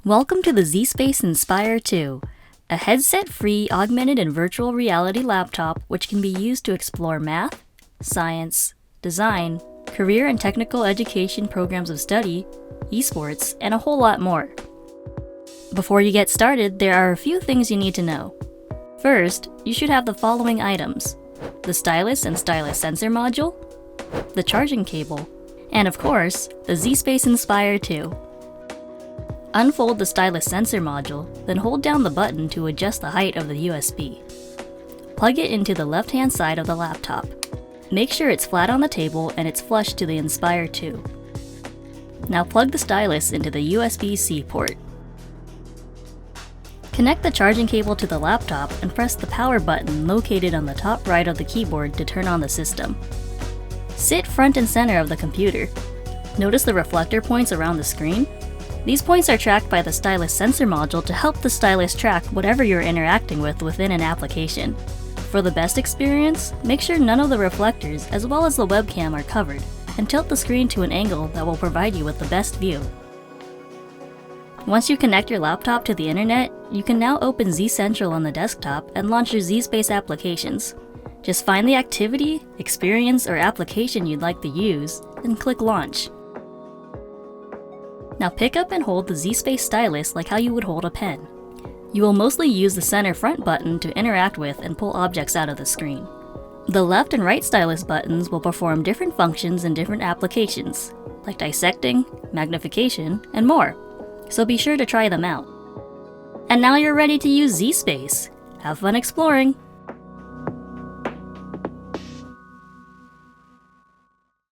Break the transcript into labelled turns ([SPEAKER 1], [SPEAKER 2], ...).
[SPEAKER 1] Welcome to the zSpace Inspire 2, a headset-free augmented and virtual reality laptop which can be used to explore math, science, design, career and technical education programs of study, esports, and a whole lot more. Before you get started, there are a few things you need to know. First, you should have the following items: the stylus and stylus sensor module, the charging cable, and of course, the zSpace Inspire 2. Unfold the stylus sensor module, then hold down the button to adjust the height of the USB. Plug it into the left-hand side of the laptop. Make sure it's flat on the table and it's flush to the Inspire 2. Now plug the stylus into the USB-C port. Connect the charging cable to the laptop and press the power button located on the top right of the keyboard to turn on the system. Sit front and center of the computer. Notice the reflector points around the screen? These points are tracked by the stylus sensor module to help the stylus track whatever you're interacting with within an application. For the best experience, make sure none of the reflectors as well as the webcam are covered, and tilt the screen to an angle that will provide you with the best view. Once you connect your laptop to the internet, you can now open zCentral on the desktop and launch your zSpace applications. Just find the activity, experience, or application you'd like to use, and click Launch. Now pick up and hold the zSpace stylus like how you would hold a pen. You will mostly use the center front button to interact with and pull objects out of the screen. The left and right stylus buttons will perform different functions in different applications, like dissecting, magnification, and more, so be sure to try them out. And now you're ready to use zSpace. Have fun exploring!